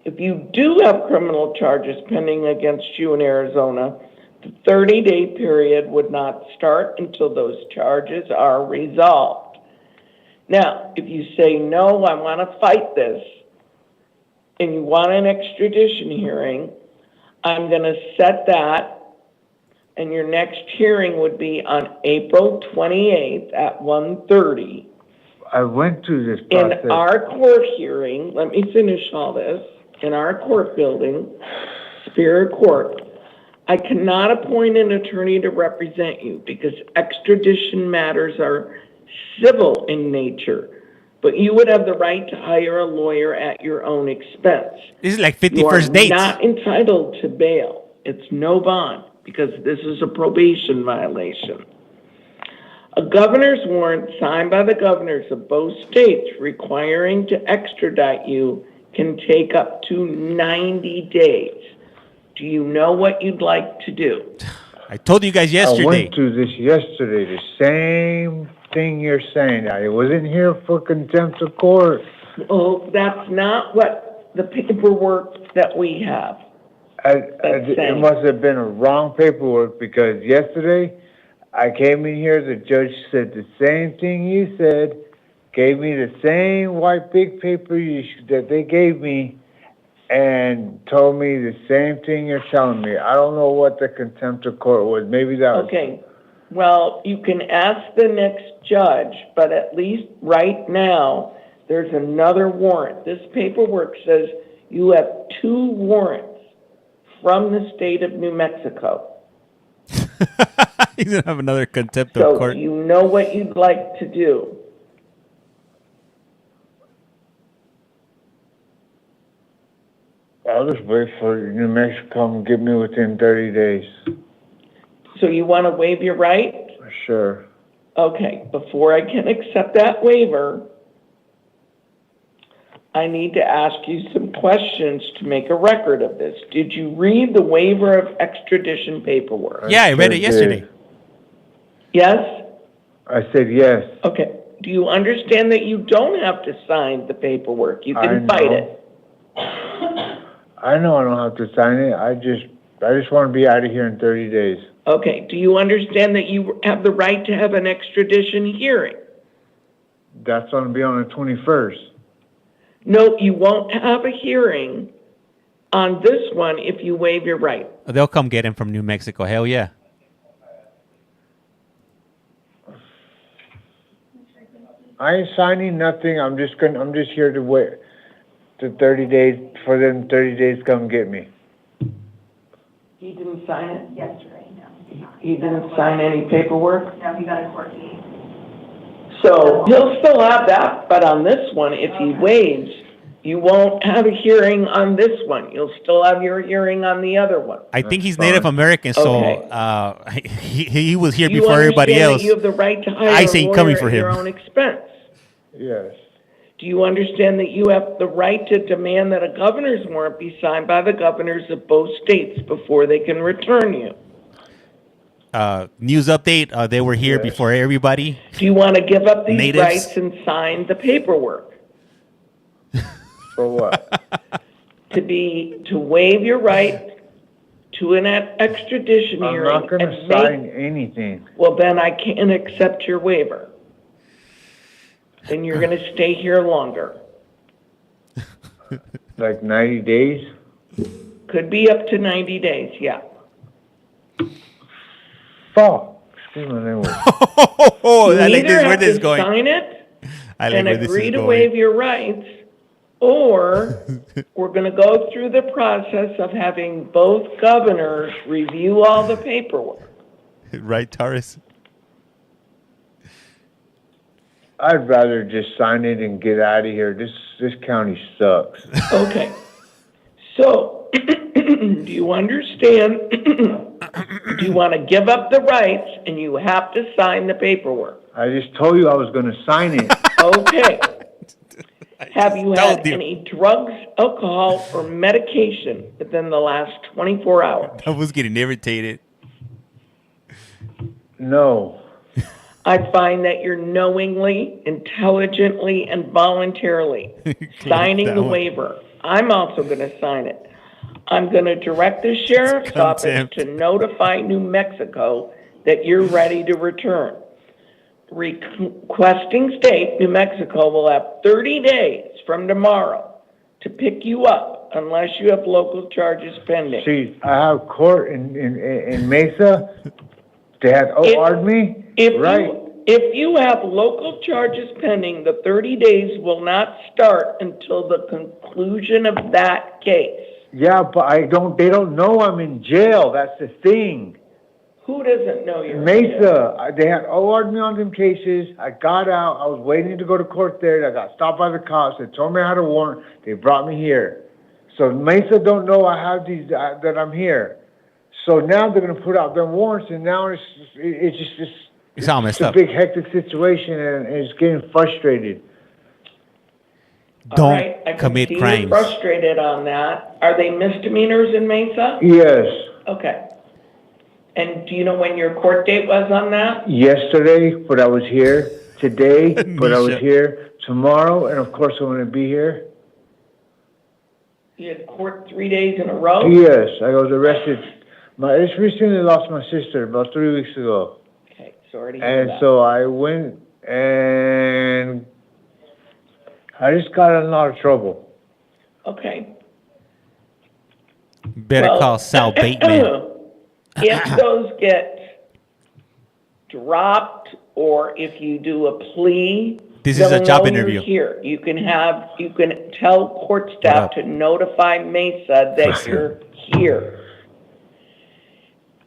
If you do have criminal charges pending against you in Arizona, the 30-day period would not start until those charges are resolved. Now, if you say, no, I want to fight this, and you want an extradition hearing, I'm going to set that, and your next hearing would be on April 28th at 1:30. I went through this process. In our court hearing, let me finish all this. In our court building, Superior Court, I cannot appoint an attorney to represent you because extradition matters are civil in nature, but you would have the right to hire a lawyer at your own expense. This is like 51st dates. You are not entitled to bail. It's no bond because this is a probation violation. A governor's warrant signed by the governors of both states requiring to extradite you can take up to 90 days. Do you know what you'd like to do? I told you guys yesterday. I went through this yesterday, the same thing you're saying. I wasn't here for contempt of court. Oh, that's not what the paperwork that we have. It must have been a wrong paperwork because yesterday I came in here, the judge said the same thing you said, gave me the same white big paper that they gave me, and told me the same thing you're telling me. I don't know what the contempt of court was. Maybe that was... Okay. Well, you can ask the next judge, but at least right now, there's another warrant. This paperwork says you have 2 warrants from the state of New Mexico. He's going to have another contempt So of court. you know what you'd like to do. I'll just wait for New Mexico to come and get me within 30 days. So you want to waive your right? Sure. Okay, before I can accept that waiver, I need to ask you some questions to make a record of this. Did you read the waiver of extradition paperwork? Yeah, I read it yesterday. Yes? I said yes. Okay. Do you understand that you don't have to sign the paperwork? You can fight it. I know I don't have to sign it. I just want to be out of here in 30 days. Okay. Do you understand that you have the right to have an extradition hearing? That's going to be on the 21st. No, you won't have a hearing on this one if you waive your right. They'll come get him from New Mexico. Hell yeah. I ain't signing nothing. I'm just here to wait the 30 days for them 30 days to come get me. He didn't sign it? Yesterday, no. He didn't sign any paperwork? No, he got a court date. So he'll still have that, but on this one, if he waives, you won't have a hearing on this one. You'll still have your hearing on the other one. I think he's Native American, so he was here You before everybody understand else. that you have the right to hire I a ain't lawyer coming for at your him. own expense. Yes. Do you understand that you have the right to demand that a governor's warrant be signed by the governors of both states before they can return you? News update, they were here before everybody. Do you want to give up these Natives. rights and sign the paperwork? For what? To waive your right to an extradition I'm hearing. not going to and sign anything. Well, then I can't accept your waiver. Then you're going to stay here longer. Like 90 days? Could be up to 90 days, yeah. Fuck. Excuse my language. Oh, You I like either this. Where have this is to going. sign it I like and where this agree is to going. waive your rights, or we're going to go through the process of having both governors review all the paperwork. Right, Taurus? I'd rather just sign it and get out of here. This county sucks. Okay. So, do you understand? Do you want to give up the rights and you have to sign the paperwork? I just told you I was going to sign it. Okay. Have you had any drugs, alcohol, or medication within the last 24 hours? I was getting irritated. No. I find that you're knowingly, intelligently, and voluntarily signing the waiver. I'm also going to sign it. I'm going to direct the sheriff's office to notify New Mexico that you're ready to return. Requesting state, New Mexico will have 30 days from tomorrow to pick you up unless you have local charges pending. See, I have court in Mesa. They had OR'd me. If you have local charges pending, the 30 days will not start until the conclusion of that case. Yeah, but they don't know I'm in jail. That's the thing. Who doesn't know you're in Mesa, jail? they had OR'd me on them cases. I got out. I was waiting to go to court there. I got stopped by the cops. They told me I had a warrant. They brought me here. So Mesa don't know I have these, that I'm here. So now they're going to put out their warrants, and now it's all messed a up. big hectic situation, and it's getting frustrated. Don't I can commit see you're crimes. frustrated on that. Are they misdemeanors in Mesa? Yes. Okay. And do you know when your court date was on that? Yesterday, but I was here. Today, but I was here. Tomorrow, and of course I'm going to be here. You had court 3 days in a row? Yes, I was arrested. I just recently lost my sister about 3 weeks ago. Okay, sorry to hear And that. so I went and I just got in a lot of trouble. Okay. Better call Sal Bateman. If those get dropped, or if you do a plea, This is a they'll job know you're interview. Here, you can tell court staff to notify Mesa that you're here.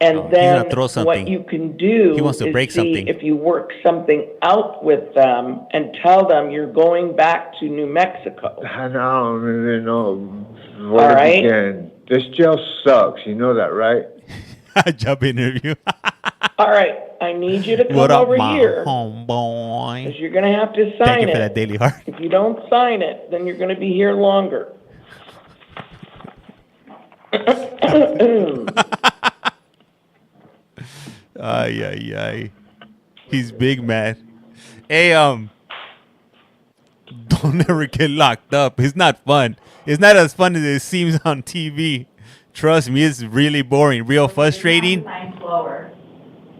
And then throw what something. you can do He wants to is break see something. if you work something out with them and tell them you're going back to New Mexico. I don't even know All where to right. begin. This jail sucks. You know that, right? Job interview. All right, I need you to come What up, over my here, homeboy? because you're going to have to sign Thank you it. for that daily heart. If you don't sign it, then you're going to be here longer. Ay, ay, ay. He's big, man. Hey, don't ever get locked up. It's not fun. It's not as fun as it seems on TV. Trust me, it's really boring, real frustrating.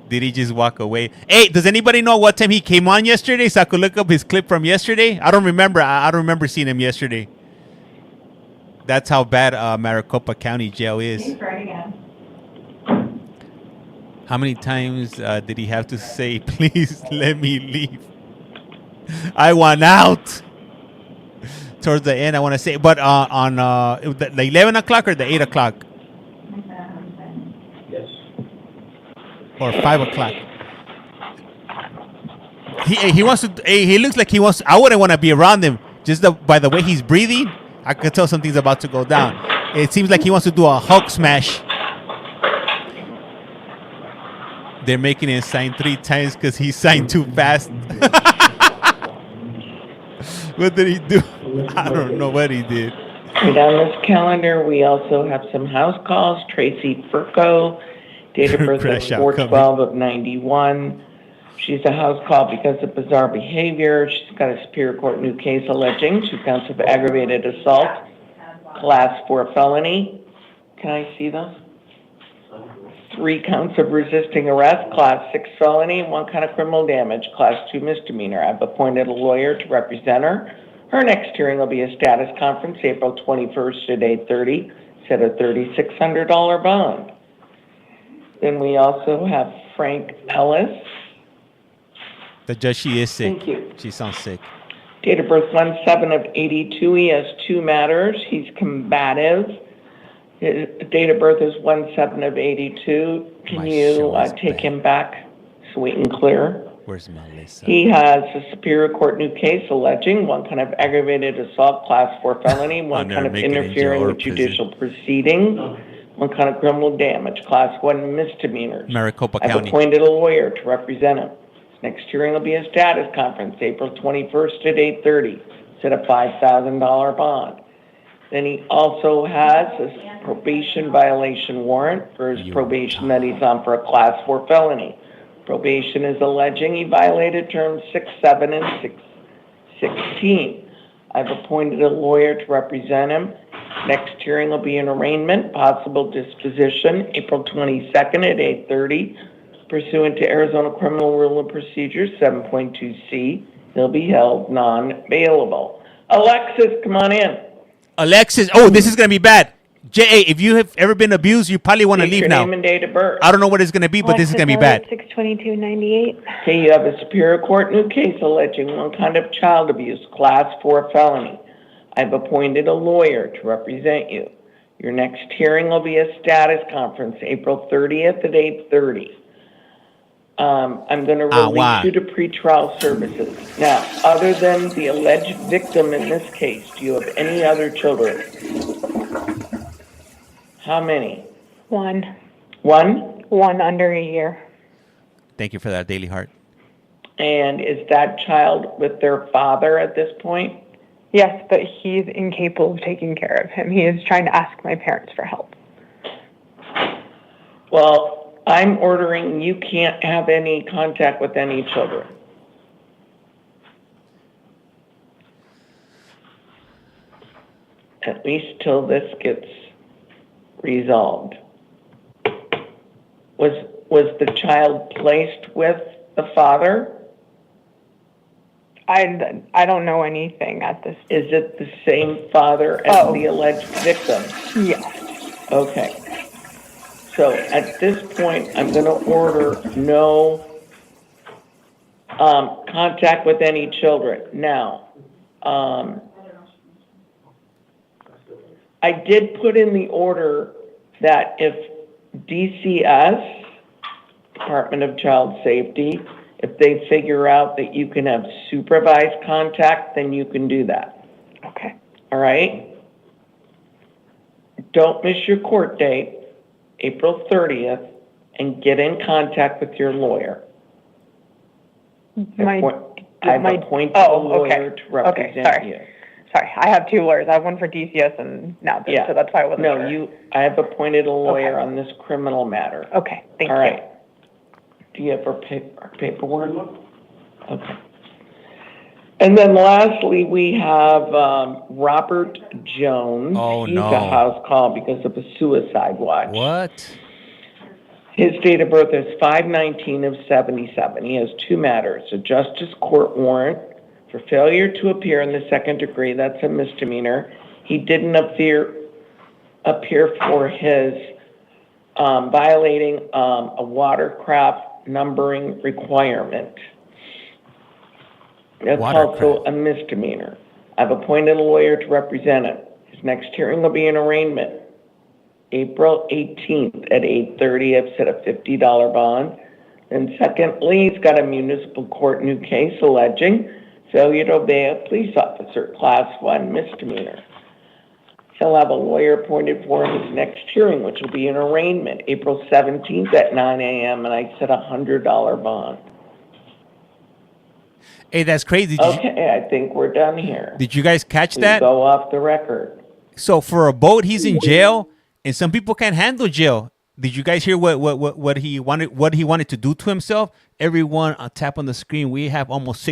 Did he just walk away? Hey, does anybody know what time he came on yesterday so I could look up his clip from yesterday? I don't remember. I don't remember seeing him yesterday. That's how bad Maricopa County Jail is. How many times did he have to say, please let me leave? I want out. Towards the end, I want to say, but on the 11 o'clock or the 8 o'clock? Yes. Or 5 o'clock. He wants to. He looks like he wants. I wouldn't want to be around him. Just by the way he's breathing, I could tell something's about to go down. It seems like he wants to do a Hulk smash. They're making him sign 3 times because he signed too fast. What did he do? I don't know what he did. Right on this calendar, we also have some house calls. Tracy Furco, date of birth Crash is out 4/12 of 91. She's a house call because of bizarre behavior. She's got a Superior Court new case alleging 2 counts of aggravated assault, class 4 felony. Can I see those? 3 counts of resisting arrest, class 6 felony, 1 count of criminal damage, class 2 misdemeanor. I've appointed a lawyer to represent her. Her next hearing will be a status conference, April 21st at 8:30, set a $3,600 bond. Then we also have Frank Ellis. The judge, she is sick. Thank you. She sounds sick. Date of birth 1/7 of 82. He has 2 matters. He's combative. His date of birth is 1/7 of 82. Can you take him back so we can clear? Where's Melissa? He has a Superior Court new case alleging 1 kind of aggravated assault, class 4 felony, 1 kind of interfering with judicial proceedings, 1 kind of criminal damage, class 1 misdemeanors. Maricopa I've County. appointed a lawyer to represent him. His next hearing will be a status conference, April 21st at 8:30. Set a $5,000 bond. Then he also has a probation violation warrant for his probation that he's on for a class 4 felony. Probation is alleging he violated terms 6, 7, and 16. I've appointed a lawyer to represent him. Next hearing will be an arraignment, possible disposition, April 22nd at 8:30. Pursuant to Arizona Criminal Rule and Procedure 7.2C, he'll be held non-bailable. Alexis, come on in. Alexis, oh, this is going to be bad. J.A., if you have ever been abused, you probably want to leave now. Your name and date of birth. I don't know what it's going to be, but this is going to be bad. 6/22/98. Okay, you have a Superior Court new case alleging 1 kind of child abuse, class 4 felony. I've appointed a lawyer to represent you. Your next hearing will be a status conference, April 30th at 8:30. I'm going to release you to pretrial services. Now, other than the alleged victim in this case, do you have any other children? How many? 1. 1? 1 under a year. Thank you for that, Daily Heart. And is that child with their father at this point? Yes, but he's incapable of taking care of him. He is trying to ask my parents for help. Well, I'm ordering you can't have any contact with any children. At least till this gets resolved. Was the child placed with the father? I don't know anything at this. Is it the same father as the alleged victim? Yes. Okay. So at this point, I'm going to order no contact with any children. Now, I did put in the order that if DCS, Department of Child Safety, if they figure out that you can have supervised contact, then you can do that. Okay. All right? Don't miss your court date, April 30th, and get in contact with your lawyer. I've appointed a lawyer to represent you. Sorry, I have two lawyers. I have one for DCS and now this, so that's why I wasn't sure. I have appointed a lawyer on this criminal matter. Okay, thank you. All right. Do you have our paperwork? Okay. And then lastly, we have Robert Jones. Oh, He's no. a house call because of a suicide watch. What? His date of birth is 5/19 of 77. He has two matters: a justice court warrant for failure to appear in the second degree. That's a misdemeanor. He didn't appear for his violating a watercraft numbering requirement. That's also a misdemeanor. I've appointed a lawyer to represent him. His next hearing will be an arraignment, April 18th at 8:30. I've set a $50 bond. And secondly, he's got a municipal court new case alleging failure to obey a police officer, class 1 misdemeanor. He'll have a lawyer appointed for his next hearing, which will be an arraignment, April 17th at 9 a.m., and I set a $100 bond. Hey, that's crazy. I think we're done here. Did you guys catch Please that? go off the record. So for a boat, he's in jail, and some people can't handle jail. Did you guys hear what he wanted to do to himself? Everyone, tap on the screen. We have almost